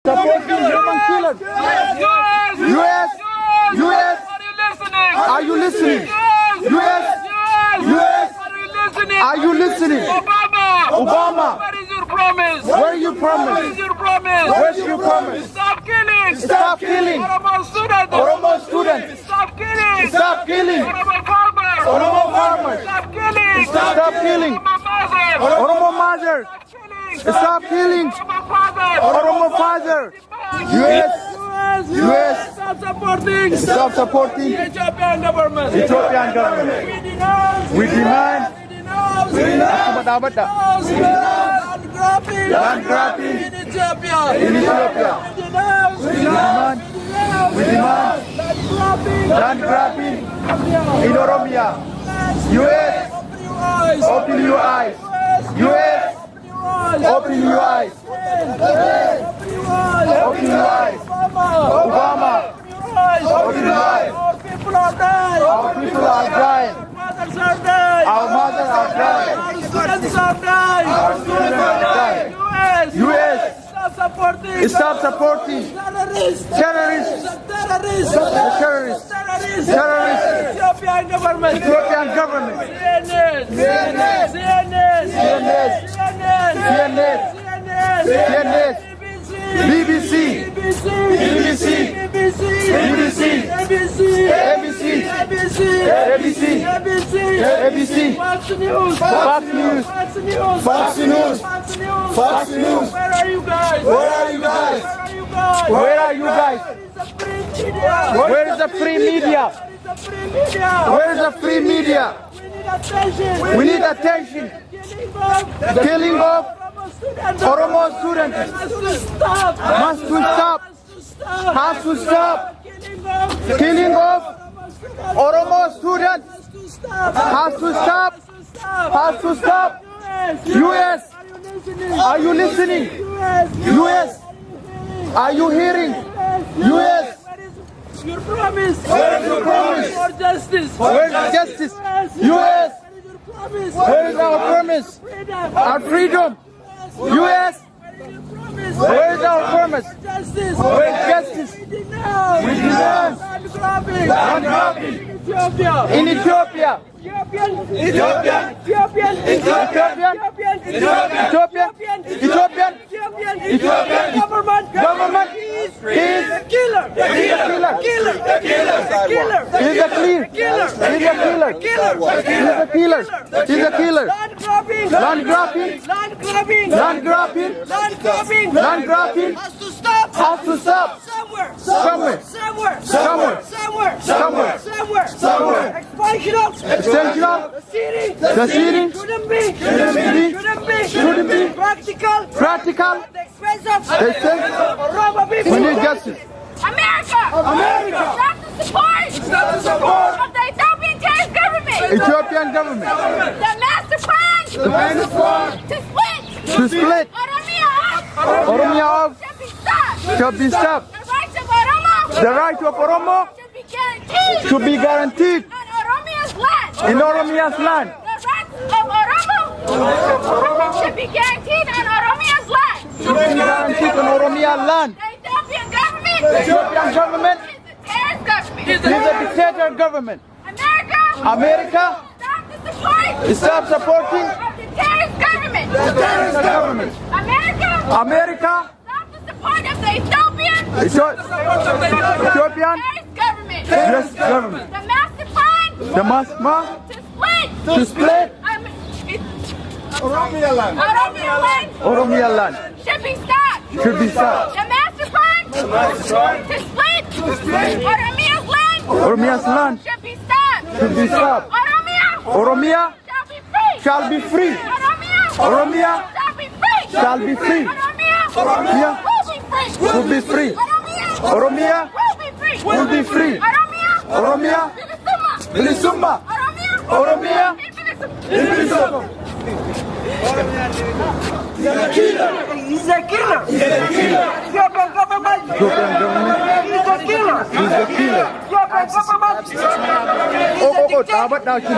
Supporting human killers. US. Are you listening? US. Are you listening? Obama. Where is your promise? Where you promise? Where is your promise? Where's your promise? Stop killing! Stop killing. Oromo students! Oromo students. Stop killing! Stop killing. Oromo farmers! Oromo farmers. Stop killing! Stop killing. Oromo mothers! Oromo mothers. Stop killing! Stop killing. Oromo fathers! Oromo father. US. Stop supporting! Stop supporting the Ethiopian government! Ethiopian government. We demand. Land grabbing in Ethiopia! in Ethiopia. We demand land grabbing in Oromia. US, open your eyes. US, open your eyes. Open your eyes. Obama, open your eyes. Our people are dying! Our people are dying. Mothers are dying! Our mothers are dying. Our students are dying! Our students are dying. US, Stop supporting! stop supporting Terrorists! terrorists. Terrorists! Terrorists. Terrorists! Terrorists. Ethiopian government! Ethiopian government. CNN! CNN. CNN! CNN. CNN. BBC. BBC. ABC. Fox News! Fox News. Fox News! Fox News. Where are you guys? Where are you guys? Where are you guys? Where is the free media? Where is the free media? We need attention. The killing of Oromo students must to stop. Has to stop. Killing of Oromo students has to stop. Has to stop. US, are you listening? US, are you hearing? US, Your promise. where is your promise? For justice. Where is justice? US, where is our promise? Our freedom? US, where is our promise? Justice. Where is justice? We demand land grabbing Ethiopia. in Ethiopia. Ethiopian. Ethiopian. Government is Killer. killer. He's a killer. He's a killer. Land grabbing has to stop. Somewhere. Extension of the city shouldn't be practical. The expense we need justice. America! Stop the support! Of the Ethiopian terrorist government! Ethiopian government The master plan! To split! Oromia off Should be stopped! should be stopped. The rights of The Oromo right of Oromo should be guaranteed! should be guaranteed On Oromia's land! in Oromia's land. The rights of Oromo should be guaranteed on Oromia's land! Should be guaranteed on Oromia land. The Ethiopian government! The Ethiopian government is a terrorist government! is a dictator government. America! America, Stop stop the support! supporting Of the terrorist government! the terrorist government. America! America, Stop the support of the Ethiopian Ethiopian terrorist government! terrorist government. The master plan The Masma to split! to split Oromia land Oromia land should be stopped! should be stopped. The master plan to split Oromia's land Oromia's land should be stopped! should be stopped. Oromia Oromia shall be free! shall be free. Oromia Oromia shall be free! shall be free. Oromia Oromia will be free! will be free. Oromia will be free! will be free. Oromia Oromia Bilisumma Oromia Bilisumma. He's a killer. Ethiopian government. Ethiopian government He's a killer. is the killer. Ethiopian government. Dapat dakin.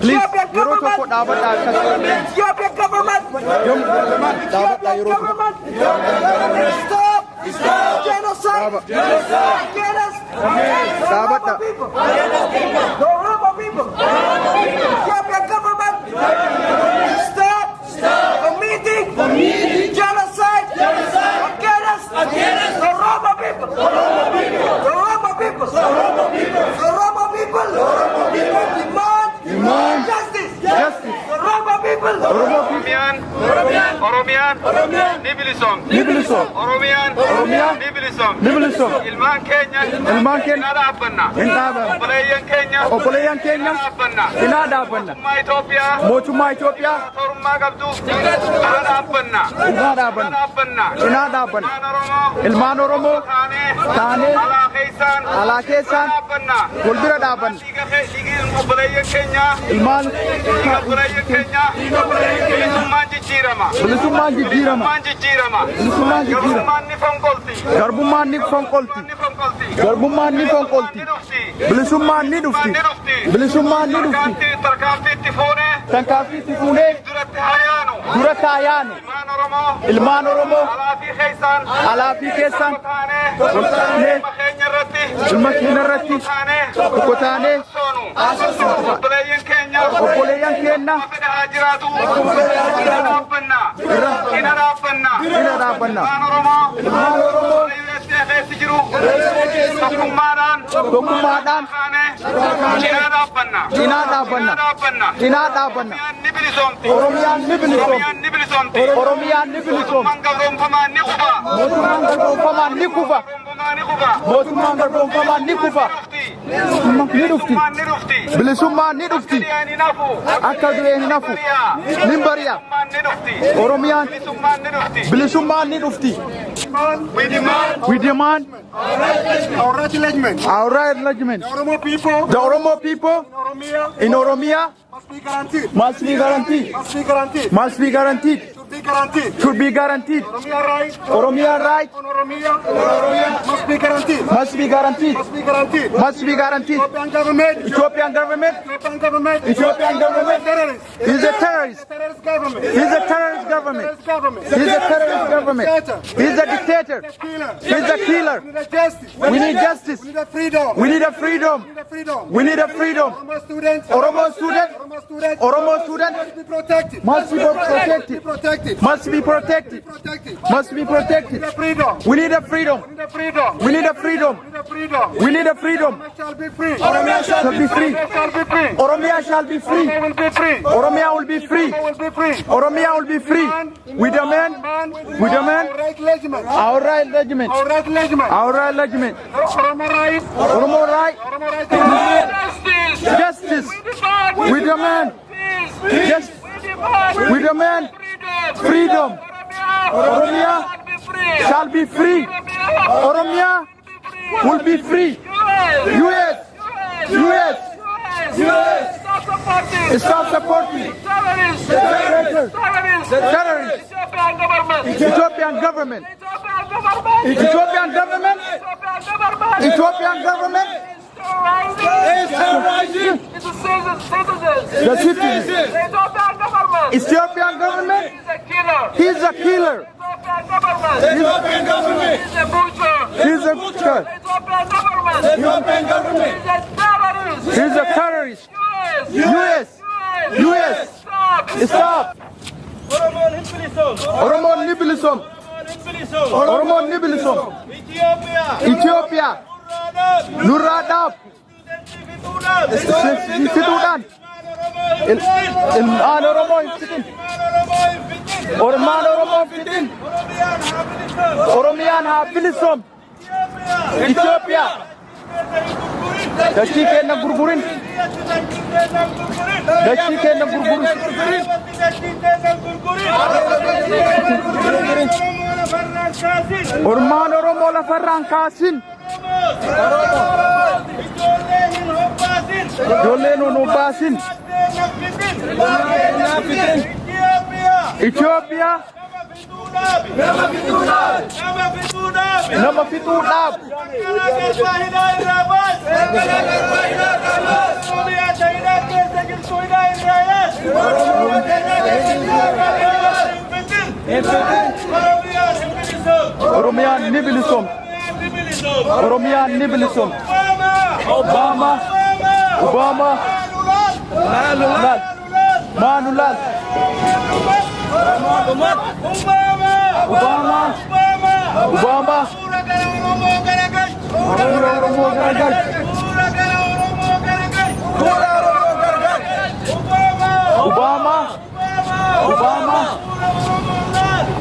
Please, yeroo tokko dhaabadhaa akkas. Ethiopian government. Dapat yeroo tokko. Government. Dhaaba. Against Dhaabadha. the Oromo people. Ethiopian government. Stop committing genocide against the Oromo people. The Oromo people. The Oromo people. Demand justice. Justice. The Oromo people. Oromo people. Oromiyaan ni bilisoom. Ni bilisoom. Oromiyaan ni bilisoom. Ni bilisoom. Ilmaan keenya Keenya dhaabbanna. hin dhaaban. Obboleeyyan keenya Dhaabbanna. hinaa dhaabbanna. Mootummaa Itoophiyaa Mootummaa Itoophiyaa torummaa qabdu hinaa dhaabbanna. hinaa dhaabbanna. Hinaa dhaabbanna. Ilmaan Oromoo taanee alaa keessaan wal bira dhaabbanna. Obboleeyyan keenya Ilmaan bilisummaan jijjiirama. bilisummaan jijjiirama. Bilisummaan jijjiirama. Garbummaan ni fonqolti. Garbummaan ni fonqolti. Bilisummaan ni dhufti. Bilisummaan ni dhufti. Tarkaanfiitti fuunee Tarkaanfiitti fuunee duratti hayaanu. duratti haa yaanu. Ilmaan Oromoo alaa fi keessaan Taanee keenya irratti ilma keenya irratti tokko taanee obboleeyyan keenya obboleeyyan keenya fedha haa jiraatu. Hina dhaabbanna. bira dhaabbanna. Ilmaan Oromoo keessa jiru tokkummaadhaan Tokkummaadhaan hina dhaabbanna. cinaa dhaabbanna. Cinaa dhaabbanna. Ni bilisoomti. Oromiyaan ni bilisoomti. Ni bilisoomti. Oromiyaan ni bilisoomti. Gabroonfamaan ni kufa. Mootummaan garboofamaan ni kufa. Gabroonfamaan ni kufa. Mootummaan garboofamaan ni kufa. Ni dhufti. Ni dhufti. Bilisummaan ni dhufti. Ni nafu. Akka du'ee hin hafu. Ni bari'a. Ni dhufti. Oromiyaan Bilisummaan ni dhufti. bilisummaan ni dhufti. We demand We demand Our regiment, our right regiment. Oromo people, The Oromo people Oromia in Oromia must be guaranteed. must be guaranteed. Must be guaranteed. Must be guaranteed. Should be guaranteed. Should be guaranteed. Oromia right. Oromia right On Oromia must be guaranteed. must be guaranteed. Must be guaranteed. Must be guaranteed. Ethiopian government. Ethiopian government Ethiopian government. Ethiopian government Terrorist. is a terrorist. Terrorist government. He's a terrorist government. Terrorist government. He's a terrorist government. He's a dictator. Killer. He's a killer. We need a justice. We need justice. We need a freedom. We need a freedom. We need a freedom. We need a freedom. Oromo students. Oromo student, Oromo students. Oromo student Must be protected. must be Be protected. protected. Must be protected. Protected. Must be protected. We need a freedom. We need a freedom. We need a freedom. We need a freedom. We need a freedom. We need a freedom. Oromia shall be free. Shall be free. Oromia shall be free. Oromia shall be free. Oromia will be free. Oromia will be free. Oromia will be free. Oromia will be free. We demand We demand Our right regiment. our right regiment. Our right regiment. Our right regiment. Oromo right. Oromo right. Oromo right. Justice. We demand just we demand freedom. Oromia shall be free. Oromia will be free. US. US. US. Stop supporting terrorists. Ethiopian government. Ethiopian government. Ethiopian government. The citizens. Ethiopian government. He's a killer. He's a butcher. He's a terrorist. US. US. Stop. Oromo Nibilism. Oromo Nibilism. Ethiopia. Nuradab. Situdan. Ilman Oromo Fitin. Orman Oromo Fitin. Oromiyan Habilism. Ethiopia. Dachii kenna gurgurin. Dachii kenna gurgurin. Ormaan Oromoo lafarraan kaasin. Ijoolleen hin hobbaasin. Itoophiyaa. Nama fixuudhaaf. Oromiyaan ni bilisoomti. Oromia Nibilism. Obama. Obama. Manulat. Manulat. Obama. Obama. Obama. Obama.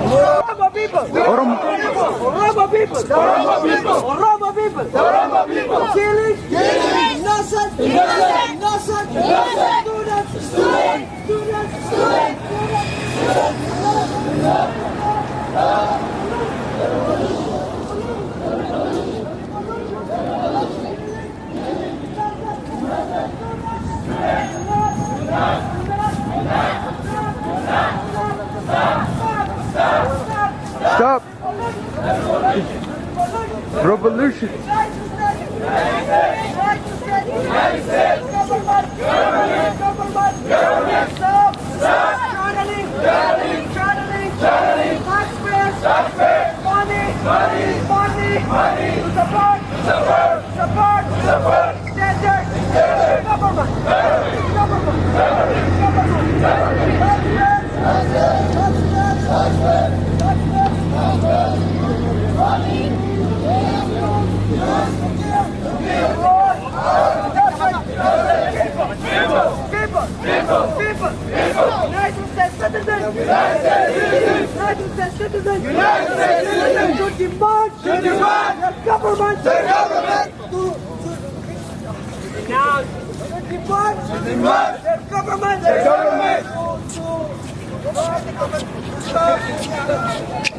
Oromo people. Oromo. Oromo people. Oromo people. Oromo people. Oromo people. Killing. Innocent. Innocent. Students. Stop. Revolution.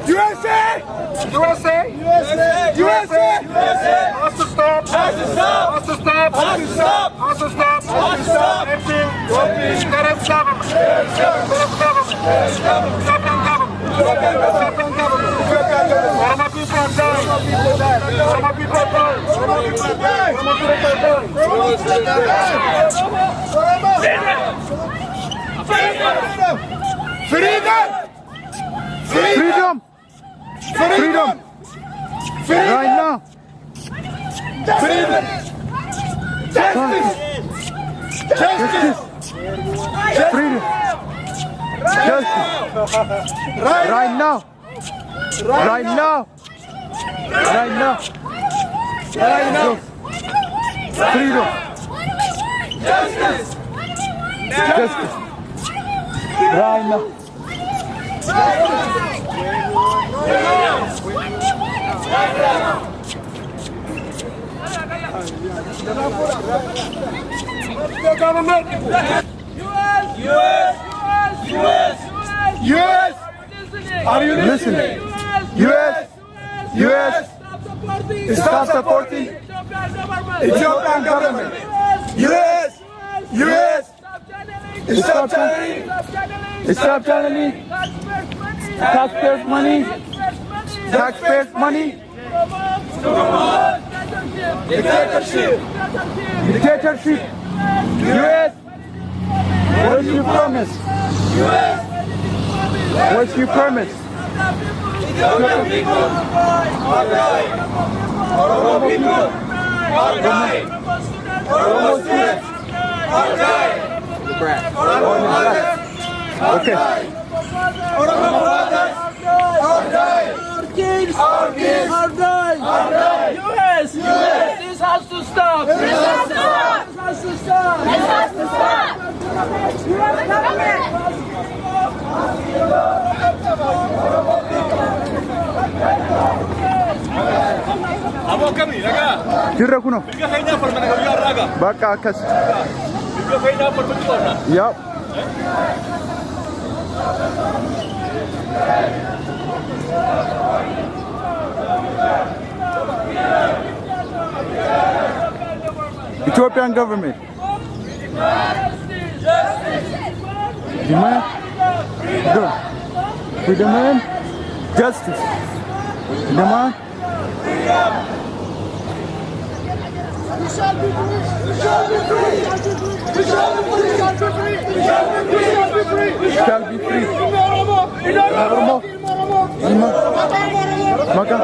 USA! USA! USA! USA! Has to stop! Has to stop! Has to stop! Has to stop! Has to stop! Has to stop! Corrupt government! Corrupt government! Second government! Second government! Oromo people are dying! Oromo people are dying! Oromo people are dying! Oromo people are dying! Freedom! Freedom! Freedom! Right now! Freedom! Justice! Justice! Freedom! Justice! Right now! Right now! Right now! Right now! Freedom! Justice! Justice! Right now! The government! US! Are you listening? US! US! Stop supporting Ethiopian government! US! US! Stop channeling Stop channeling taxpayers' money! Taxpayers' money! dictatorship! Dictatorship! US! What's your promise? What's your promise? Ethiopian people are dying! Oromo people are dying! Oromo students are dying! Oromo mothers are dying! Oromo fathers are dying! Our kids are dying! US! This has to stop! This has to stop! This has to stop! This has to stop! Jirra kuno. Bakka akkas. Yup. Ethiopian government. Demand. Good. We demand justice. Demand. We shall be free! We shall be free! We shall be free! We shall be free! We shall be free! Shall be free. Oromo. Ilma. Maka.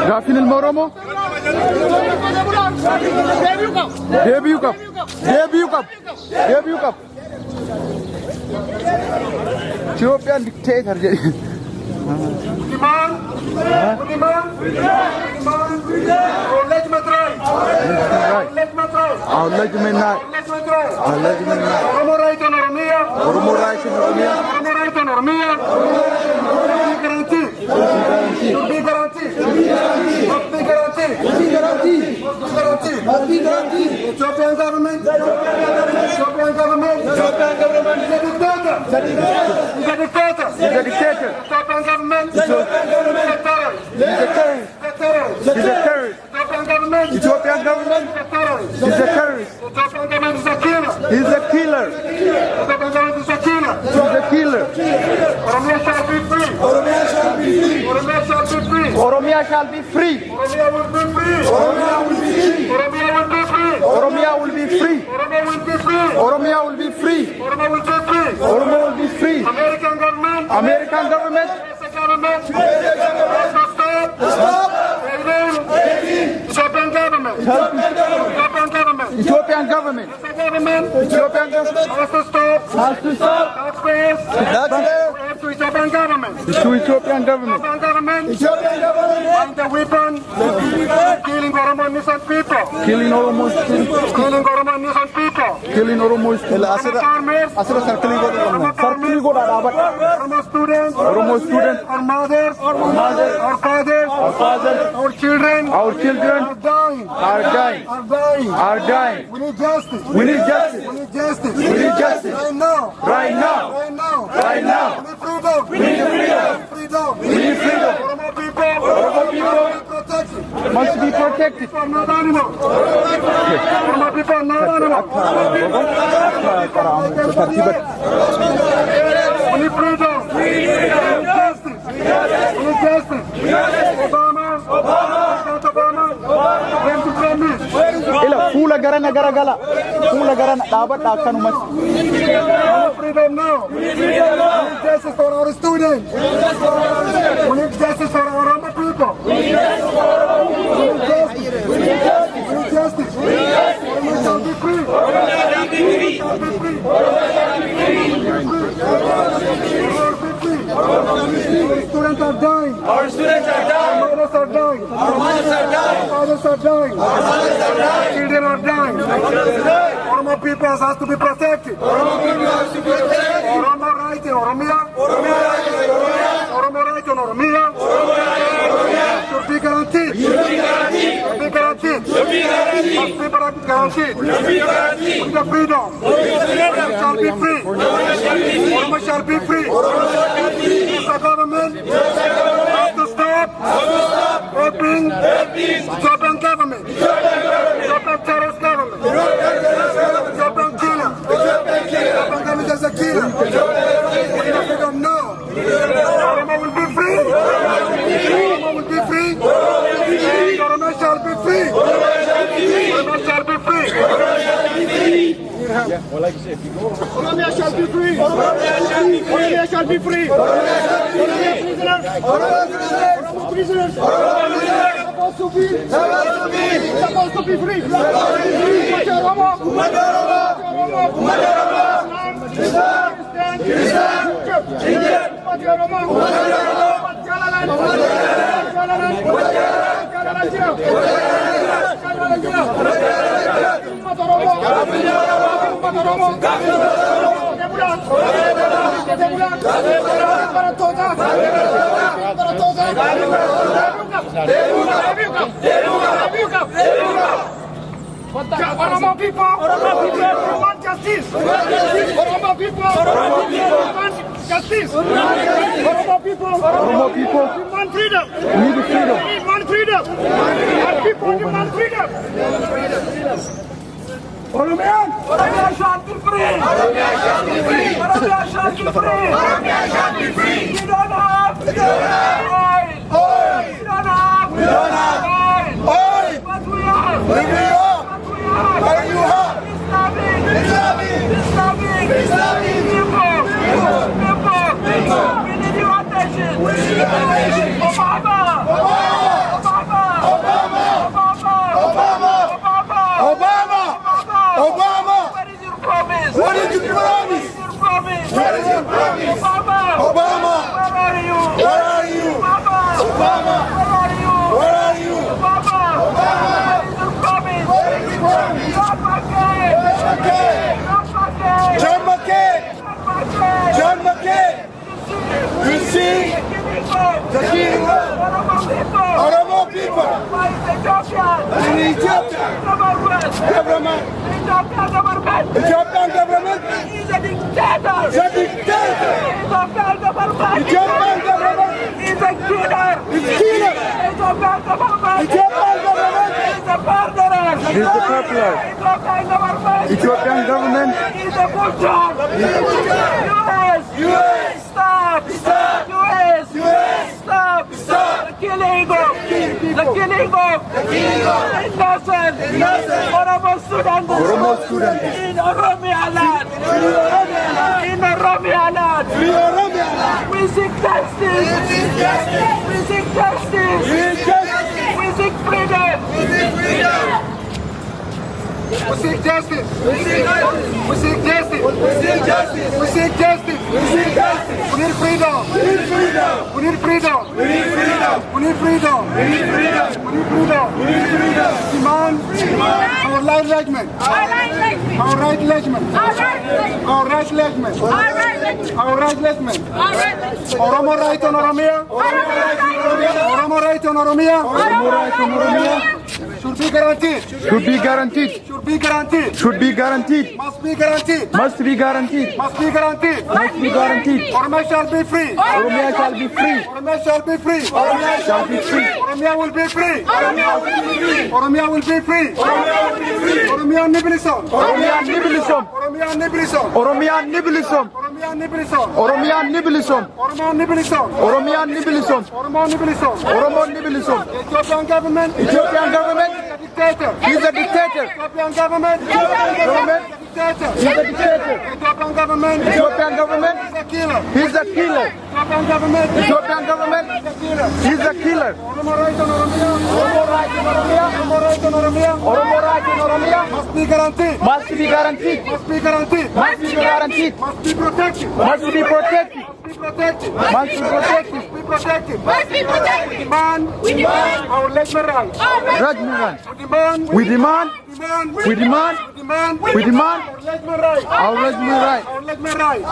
Gaaffiin ilma Oromoo deebi'uu qaba. Itoophiyaan dikteetar jedhe. Ethiopian government is a dictator. Ethiopian government is a terrorist. Ethiopian government is a terrorist. Ethiopian government is a killer. He's a killer. Ethiopian government is a killer. He's a killer. Oromia shall be free. Oromia shall be free. Oromia shall be free. Oromia shall be free. Oromia will be free. Oromia will be free. Oromia will be free. Oromia will be free. Oromia will be free. Oromia will be free. Oromia will be free. Oromia will be free. American government. American government. Government. Stop. Ethiopian government. Ethiopian government. Ethiopian government Has to stop. Taxpayers. To Ethiopian government. To Ethiopian government. Ethiopian government. And the weapon. Killing Oromo innocent people. Killing Oromo innocent people. Killing Oromo farmers. Oromo students. Our mothers. Our fathers. Our children. Our children are dying. are dying. We need justice. We need justice. We need justice. We need justice. Right now. Right now. We need freedom. We need freedom. Oromo people. Must be protected. Are not animals. Oromo people are not animals. We need freedom. We need justice. We need justice. Obama came to promise. Ila fuula garana garagala. Fuula garana dhaabadha akkanumas. Freedom now. We need justice for our students. We need justice for our Oromo people. We need justice. Oromo shall be free. Students are dying. Our students are dying. Mothers are dying. Our mothers are dying. Fathers are dying. Our fathers are dying. Children are dying. Oromo people has to be protected. Oromo people has to be protected. Oromo right in Oromia. Oromo right in Oromia. Oromo right in Oromia. Oromo right in Oromia. Should be guaranteed. Should be guaranteed. Should be guaranteed. Should be guaranteed. Must be guaranteed. Should be guaranteed. With the freedom. Oromo shall be free. Oromo shall be free. The government has to stop helping Ethiopian government. Ethiopian terrorist government. Ethiopian killer. Ethiopian government is a killer. We need freedom now. Oromo will be free. Oromo will be free. Oromo shall be free. Oromo shall be free. Oromia shall be free. Oromia shall be free. Oromo prisoners. Supposed to be free. Oromo. Oromo people want justice. Oromo people want justice. Oromo people want freedom. We want freedom. Our people demand freedom. Oromia shall be free. Oromia shall be free. Oromia shall be free. Oromia shall be free. We don't have oil. We don't have oil. But we have. What you have. Islamic. People. We need your attention. Obama. Ethiopian government is a dictator. is a dictator. Ethiopian government Ethiopian government is a killer. is killer. Ethiopian government Ethiopian government is a murderer. He's the popular. Ethiopian government Ethiopian government. is a butcher. US, stop. US, stop. The killing of innocent Oromo students in Oromia land. Free Oromia land. We seek justice. We seek justice. We seek freedom. We seek justice. We seek justice. We seek justice. We need freedom. We need freedom. We need freedom. Demand our right judgment. Our right judgment. Our right judgment. Oromo right on Oromia. Oromo right on Oromia. Should be guaranteed. Should be guaranteed. Should be guaranteed. Should be guaranteed. Must be guaranteed. Must be guaranteed. Must be guaranteed. Must be guaranteed. Oromia shall be free. Oromia shall be free. Oromia shall be free. Oromia shall be free. Oromia will be free. Oromia will be free. Oromia will be free. Oromia Nibilism. Oromia Nibilism. Oromia Nibilism. Oromia Nibilism. Oromia Nibilism. Oromia Nibilism. Oromia Nibilism. Oromia Nibilism. Oromia Nibilism. Oromo Nibilism. Ethiopian government. Ethiopian government. A dictator. He's a dictator. Ethiopian government. Government. Dictator. He's a dictator. Ethiopian government. Ethiopian government. Is a killer. He's a killer. Ethiopian government. Ethiopian government. Is a killer. He's a killer. Oromo right on Oromia. Oromo right in Oromia. Oromo right on Oromia. Oromo right in Oromia. Must be guaranteed. Must be guaranteed. Must be guaranteed. Must be guaranteed. Must be protected. Must be protected. Must be protected. Must be protected. Must be protected. Must be protected. Demand We demand our legal rights. Rajnivan. Demand. We demand. Demand. We demand. Demand. We demand Our legal rights. our legal right. Our legal rights.